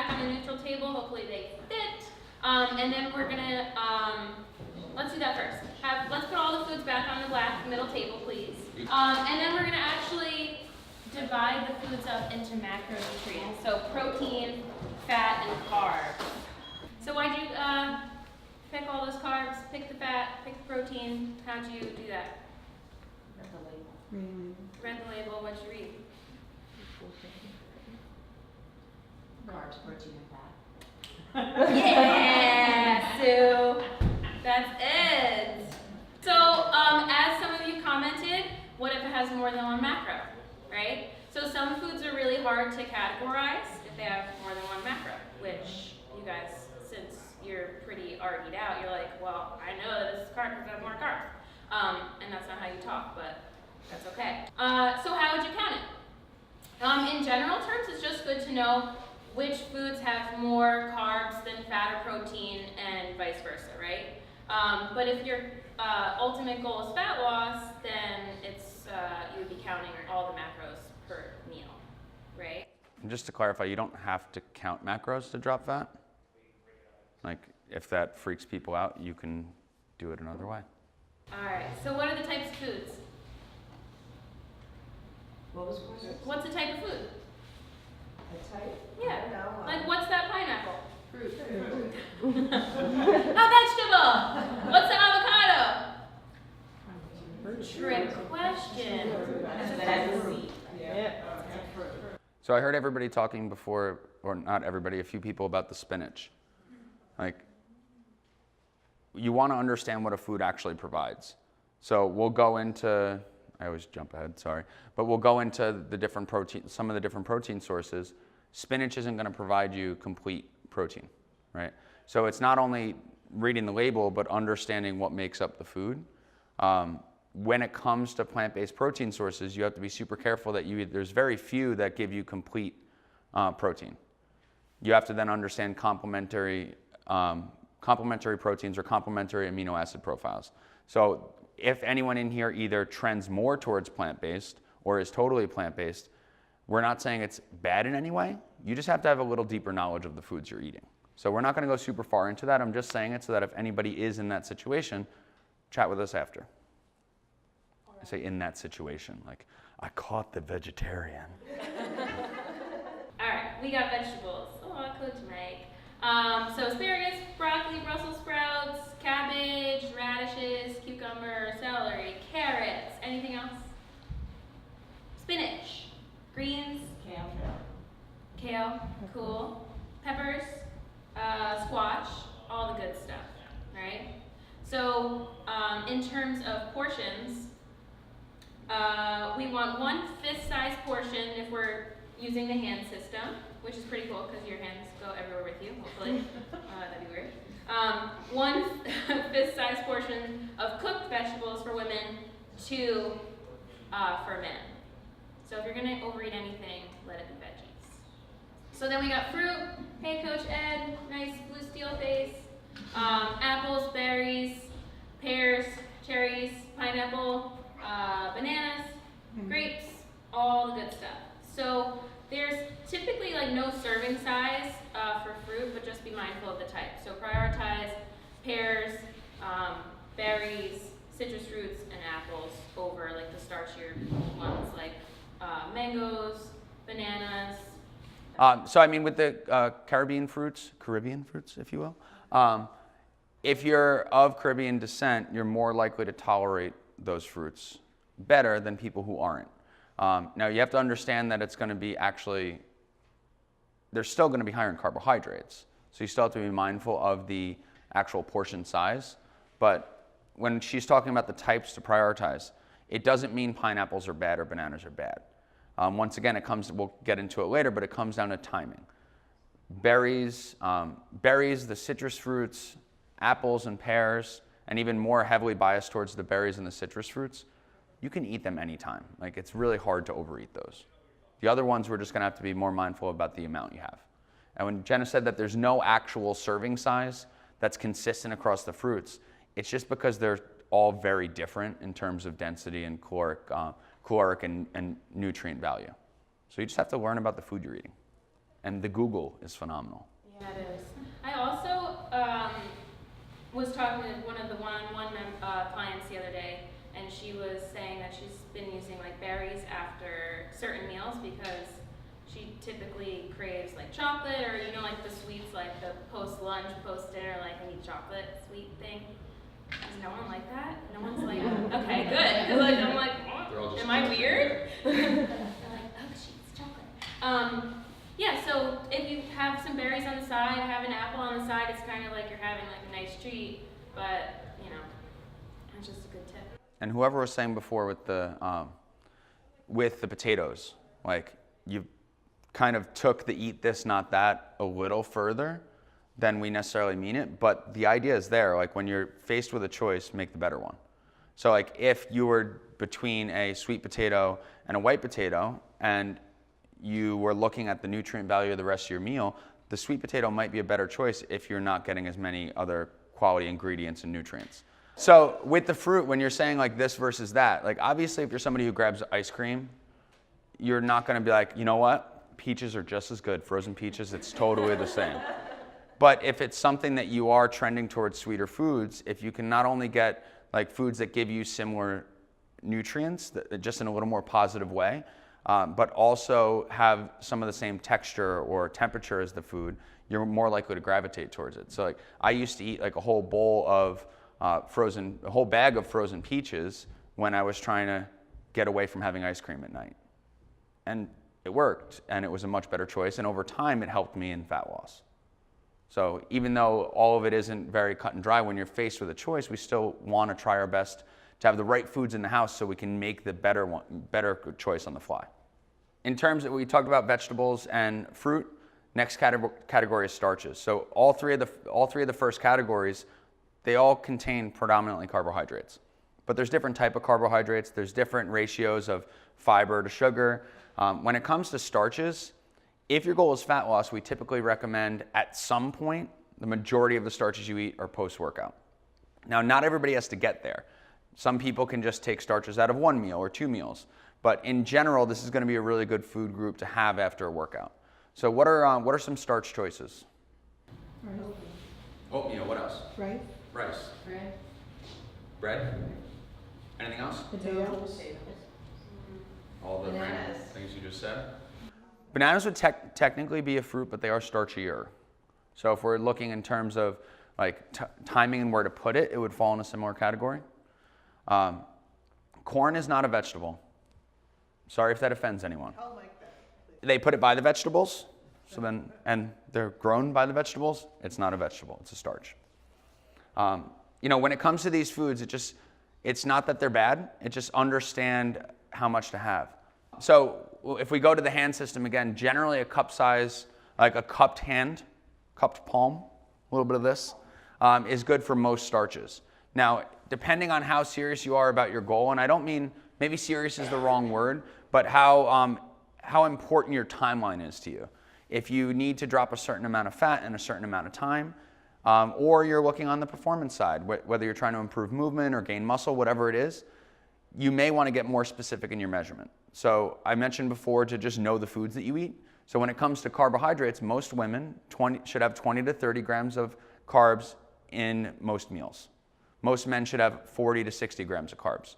back on the neutral table. Hopefully they fit. And then we're gonna, let's do that first. Let's put all the foods back on the black middle table, please. And then we're gonna actually divide the foods up into macronutrients. So protein, fat, and carbs. So why'd you pick all those carbs, pick the fat, pick the protein? How'd you do that? Read the label. Read the label, what'd you read? Carbs, protein, and fat. Yeah, Sue. That's it. So, as some of you commented, what if it has more than one macro, right? So some foods are really hard to categorize if they have more than one macro, which you guys, since you're pretty argued out, you're like, well, I know that this is carb because I have more carbs. And that's not how you talk, but that's okay. So how would you count it? In general terms, it's just good to know which foods have more carbs than fat or protein and vice versa, right? But if your ultimate goal is fat loss, then it's you would be counting all the macros per meal, right? And just to clarify, you don't have to count macros to drop fat. Like, if that freaks people out, you can do it another way. All right, so what are the types of foods? What was the question? What's a type of food? A type? Yeah, I don't know. like what's that pineapple? Fruit. A vegetable! What's the avocado? Trick question. That's fruit. Yeah. So I heard everybody talking before, or not everybody, a few people about the spinach. Like, you want to understand what a food actually provides. So we'll go into, I always jump ahead, sorry, but we'll go into the different protein, some of the different protein sources. Spinach isn't going to provide you complete protein, right? So it's not only reading the label, but understanding what makes up the food. When it comes to plant-based protein sources, you have to be super careful that there's very few that give you complete protein. You have to then understand complementary proteins or complementary amino acid profiles. So if anyone in here either trends more towards plant-based or is totally plant-based, we're not saying it's bad in any way. You just have to have a little deeper knowledge of the foods you're eating. So we're not going to go super far into that. I'm just saying it so that if anybody is in that situation, chat with us after. I say in that situation, like, I caught the vegetarian. All right, we got vegetables. Oh, Coach Mike. So asparagus, broccoli, Brussels sprouts, cabbage, radishes, cucumber, celery, carrots. Anything else? Spinach, greens, kale, cool. Peppers, squash, all the good stuff, right? So in terms of portions, we want 1/5 size portion if we're using the hand system, which is pretty cool because your hands go everywhere with you, hopefully. That'd be weird. 1/5 size portion of cooked vegetables for women, 2 for men. So if you're gonna overeat anything, let it be veggies. So then we got fruit. Hey, Coach Ed, nice blue steel face. Apples, berries, pears, cherries, pineapple, bananas, grapes, all the good stuff. So there's typically like no serving size for fruit, but just be mindful of the type. So prioritize pears, berries, citrus fruits, and apples over like the starchier ones like mangoes, bananas. So I mean, with the Caribbean fruits, if you will, if you're of Caribbean descent, you're more likely to tolerate those fruits better than people who aren't. Now you have to understand that it's going to be they're still going to be higher in carbohydrates. So you still have to be mindful of the actual portion size. But when she's talking about the types to prioritize, it doesn't mean pineapples are bad or bananas are bad. Once again, we'll get into it later, but it comes down to timing. Berries, the citrus fruits, apples and pears, and even more heavily biased towards the berries and the citrus fruits, you can eat them anytime. Like, it's really hard to overeat those. The other ones, we're just gonna have to be more mindful about the amount you have. And when Jenna said that there's no actual serving size that's consistent across the fruits, it's just because they're all very different in terms of density and caloric and nutrient value. So you just have to learn about the food you're eating And the Google is phenomenal. Yeah, it is. I also was talking to one of the one-on-one clients the other day, and she was saying that she's been using like berries after certain meals because she typically craves like chocolate, or you know, like the sweets, like the post-lunch, post-dinner, like I need chocolate sweet thing. Is no one like that? No one's like, okay, good. 'Cause like, I'm like, oh, am I weird? They're like, oh, she eats chocolate. Yeah, so if you have some berries on the side, have an apple on the side, it's kind of like you're having like a nice treat, but you know, it's just a good tip. And whoever was saying before with the potatoes, like you kind of took the eat this, not that a little further than we necessarily mean it, but the idea is there. Like when you're faced with a choice, make the better one. So like if you were between a sweet potato and a white potato, and you were looking at the nutrient value of the rest of your meal, the sweet potato might be a better choice if you're not getting as many other quality ingredients and nutrients. So with the fruit, when you're saying like this versus that, like obviously if you're somebody who grabs ice cream, you're not gonna be like, you know what? Peaches are just as good. Frozen peaches, it's totally the same. But if it's something that you are trending towards sweeter foods, if you can not only get like foods that give you similar nutrients, just in a little more positive way, but also have some of the same texture or temperature as the food, you're more likely to gravitate towards it. So like I used to eat like a whole bag of frozen peaches when I was trying to get away from having ice cream at night. And it worked, and it was a much better choice, and over time it helped me in fat loss. So even though all of it isn't very cut and dry, when you're faced with a choice, we still want to try our best to have the right foods in the house so we can make the better choice on the fly. In terms of, we talked about vegetables and fruit, next category is starches. So all three of the first categories, they all contain predominantly carbohydrates. But there's different type of carbohydrates, there's different ratios of fiber to sugar. When it comes to starches, if your goal is fat loss, we typically recommend at some point, the majority of the starches you eat are post-workout. Now, not everybody has to get there. Some people can just take starches out of one meal or two meals. But in general, this is going to be a really good food group to have after a workout. So what are some starch choices? Rice. Oatmeal, what else? Rice. Rice. Bread. Bread? Anything else? Potatoes. All the random Bananas. things you just said? Bananas would technically be a fruit, but they are starchier. So if we're looking in terms of like timing and where to put it, it would fall in a similar category. Corn is not a vegetable. Sorry if that offends anyone. I'll like that. They put it by the vegetables, and they're grown by the vegetables. It's not a vegetable, it's a starch. When it comes to these foods, it's not that they're bad, it's just understand how much to have. So if we go to the hand system again, generally a cup size, like a cupped palm, a little bit of this, is good for most starches. Now, depending on how serious you are about your goal, and I don't mean, maybe serious is the wrong word, but how important your timeline is to you. If you need to drop a certain amount of fat in a certain amount of time, or you're looking on the performance side, whether you're trying to improve movement or gain muscle, whatever it is, you may want to get more specific in your measurement. So I mentioned before to just know the foods that you eat. So when it comes to carbohydrates, most women should have 20 to 30 grams of carbs in most meals. Most men should have 40 to 60 grams of carbs.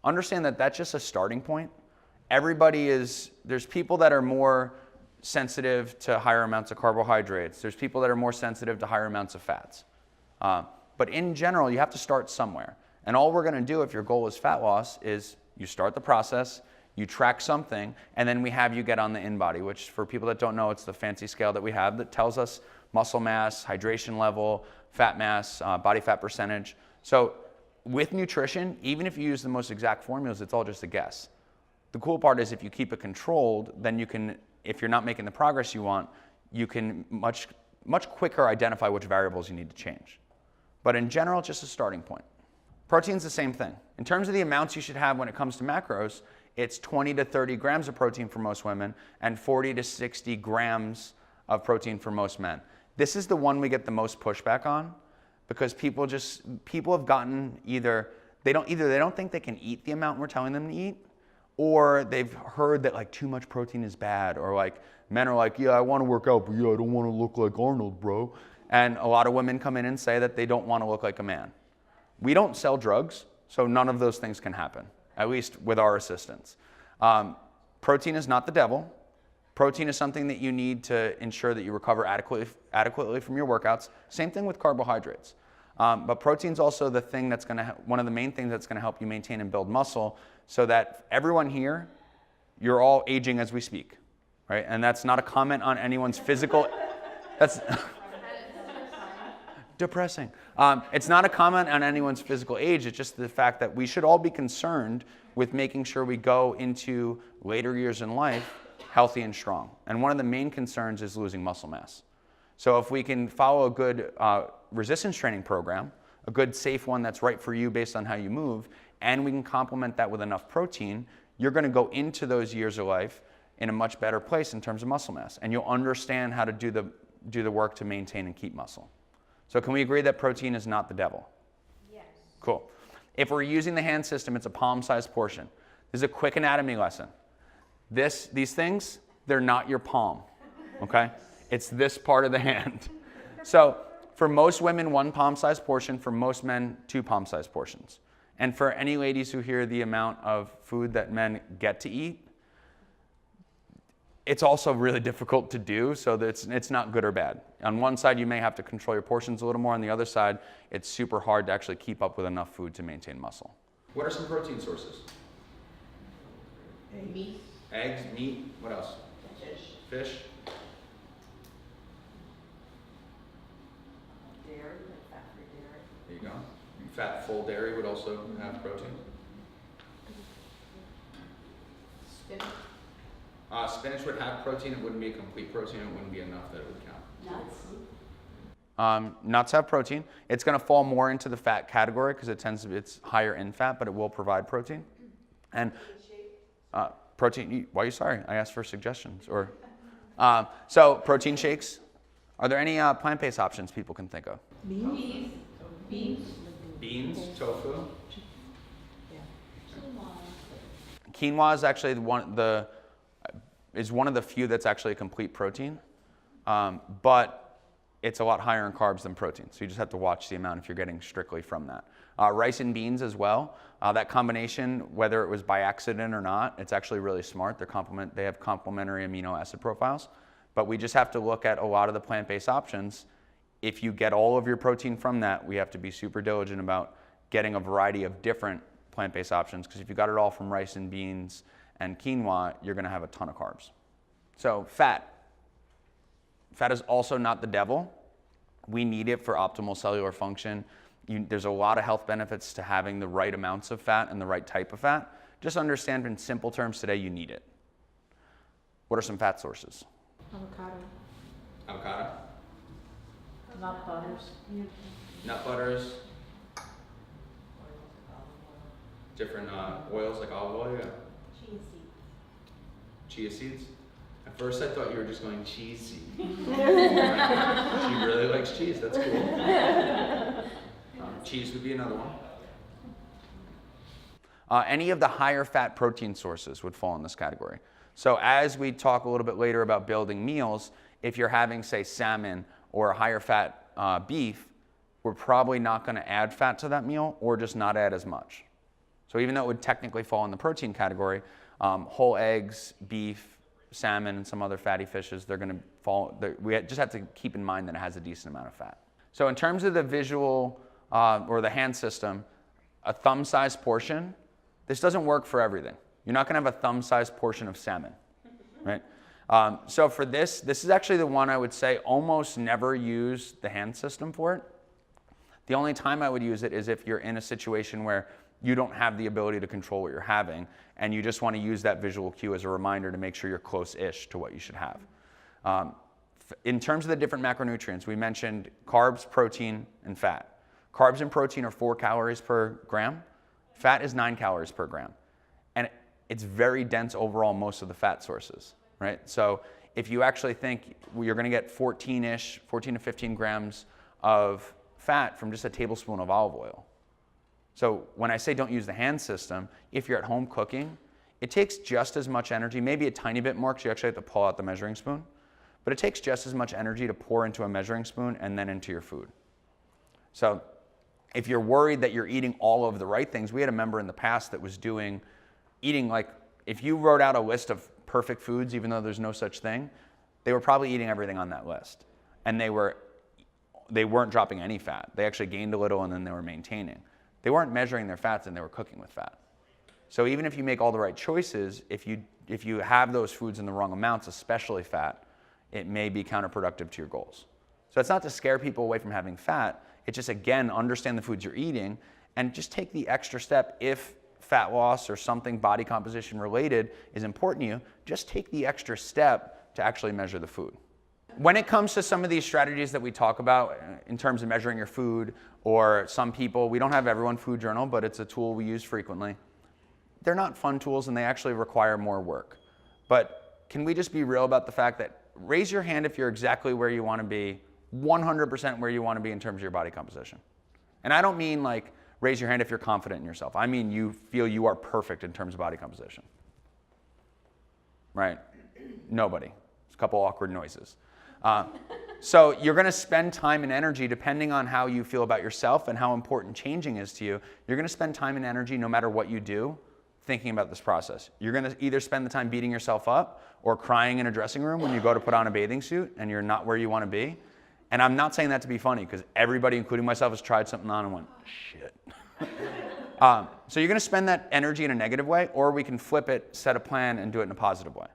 Understand that that's just a starting point. There's people that are more sensitive to higher amounts of carbohydrates. There's people that are more sensitive to higher amounts of fats. But in general, you have to start somewhere. And all we're going to do if your goal is fat loss is you start the process, you track something, and then we have you get on the InBody, which for people that don't know, it's the fancy scale that we have that tells us muscle mass, hydration level, fat mass, body fat percentage. So with nutrition, even if you use the most exact formulas, it's all just a guess. The cool part is if you keep it controlled, then you can, if you're not making the progress you want, you can much quicker identify which variables you need to change. But in general, it's just a starting point. Protein's the same thing. In terms of the amounts you should have when it comes to macros, it's 20 to 30 grams of protein for most women and 40 to 60 grams of protein for most men. This is the one we get the most pushback on because people have gotten either they don't think they can eat the amount we're telling them to eat, or they've heard that like too much protein is bad, or like men are like, yeah, I want to work out, but yeah, I don't want to look like Arnold, bro. And a lot of women come in and say that they don't want to look like a man. We don't sell drugs, so none of those things can happen, at least with our assistance. Protein is not the devil. Protein is something that you need to ensure that you recover adequately from your workouts. Same thing with carbohydrates. But protein's also the thing that's one of the main things that's going to help you maintain and build muscle, so that everyone here, you're all aging as we speak, right? And that's not a comment on anyone's physical. That's depressing. It's not a comment on anyone's physical age. It's just the fact that we should all be concerned with making sure we go into later years in life healthy and strong. And one of the main concerns is losing muscle mass. So if we can follow a good resistance training program, a good safe one that's right for you based on how you move, and we can complement that with enough protein, you're going to go into those years of life in a much better place in terms of muscle mass. And you'll understand how to do the work to maintain and keep muscle. So can we agree that protein is not the devil? Yes. Cool. If we're using the hand system, it's a palm-sized portion. This is a quick anatomy lesson. These things, they're not your palm, okay? It's this part of the hand. So for most women, 1 palm-sized portion. For most men, 2 palm-sized portions. And for any ladies who hear the amount of food that men get to eat, it's also really difficult to do, so that it's not good or bad. On one side, you may have to control your portions a little more. On the other side, it's super hard to actually keep up with enough food to maintain muscle. What are some protein sources? Meat. Eggs, meat, what else? Fish. Fish. Dairy, like fat-free dairy. There you go. Fat, full dairy would also have protein. Spinach. Spinach would have protein. It wouldn't be a complete protein. It wouldn't be enough that it would count. Nuts. Nuts have protein. It's going to fall more into the fat category because it's higher in fat, but it will provide protein. And protein. Why are you sorry? I asked for suggestions. So protein shakes. Are there any plant-based options people can think of? Beans. Beans. Beans, tofu. Yeah. Quinoa is actually one of the few that's actually a complete protein, but it's a lot higher in carbs than protein. So you just have to watch the amount if you're getting strictly from that. Rice and beans as well. That combination, whether it was by accident or not, it's actually really smart. They have complementary amino acid profiles. But we just have to look at a lot of the plant-based options. If you get all of your protein from that, we have to be super diligent about getting a variety of different plant-based options, because if you got it all from rice and beans and quinoa, you're going to have a ton of carbs. So fat. Fat is also not the devil. We need it for optimal cellular function. There's a lot of health benefits to having the right amounts of fat and the right type of fat. Just understand in simple terms today, you need it. What are some fat sources? Avocado. Avocado. Nut butters. Nut butters. Different oils like olive oil. Yeah. Chia seeds. At first I thought you were just going cheesy. She really likes cheese, that's cool. Cheese would be another one. Any of the higher fat protein sources would fall in this category. So as we talk a little bit later about building meals, if you're having, say, salmon or a higher fat beef, we're probably not going to add fat to that meal, or just not add as much. So even though it would technically fall in the protein category, whole eggs, beef, salmon, and some other fatty fishes, they're going to fall. We just have to keep in mind that it has a decent amount of fat. So in terms of the visual or the hand system, a thumb-sized portion, this doesn't work for everything. You're not going to have a thumb-sized portion of salmon, right? So for this is actually the one I would say almost never use the hand system for it. The only time I would use it is if you're in a situation where you don't have the ability to control what you're having, and you just want to use that visual cue as a reminder to make sure you're close-ish to what you should have. In terms of the different macronutrients, we mentioned carbs, protein, and fat. Carbs and protein are 4 calories per gram. Fat is 9 calories per gram. And it's very dense overall, most of the fat sources, right? So if you actually think you're going to get 14 to 15 grams of fat from just a tablespoon of olive oil. So when I say don't use the hand system, if you're at home cooking, it takes just as much energy, maybe a tiny bit more because you actually have to pull out the measuring spoon, but it takes just as much energy to pour into a measuring spoon and then into your food. So if you're worried that you're eating all of the right things, we had a member in the past that was eating like, if you wrote out a list of perfect foods, even though there's no such thing, they were probably eating everything on that list. And they weren't dropping any fat. They actually gained a little and then they were maintaining. They weren't measuring their fats and they were cooking with fat. So even if you make all the right choices, if you have those foods in the wrong amounts, especially fat, it may be counterproductive to your goals. So it's not to scare people away from having fat. It's just, again, understand the foods you're eating and just take the extra step. If fat loss or something body composition related is important to you, just take the extra step to actually measure the food. When it comes to some of these strategies that we talk about in terms of measuring your food, or some people, we don't have everyone food journal, but it's a tool we use frequently. They're not fun tools and they actually require more work. But can we just be real about the fact that raise your hand if you're exactly where you want to be, 100% where you want to be in terms of your body composition. And I don't mean like raise your hand if you're confident in yourself. I mean you feel you are perfect in terms of body composition. Right? Nobody. There's a couple awkward noises. So you're going to spend time and energy depending on how you feel about yourself and how important changing is to you. You're going to spend time and energy no matter what you do thinking about this process. You're going to either spend the time beating yourself up or crying in a dressing room when you go to put on a bathing suit and you're not where you want to be. And I'm not saying that to be funny because everybody, including myself, has tried something on and went, shit. So you're going to spend that energy in a negative way, or we can flip it, set a plan, and do it in a positive way.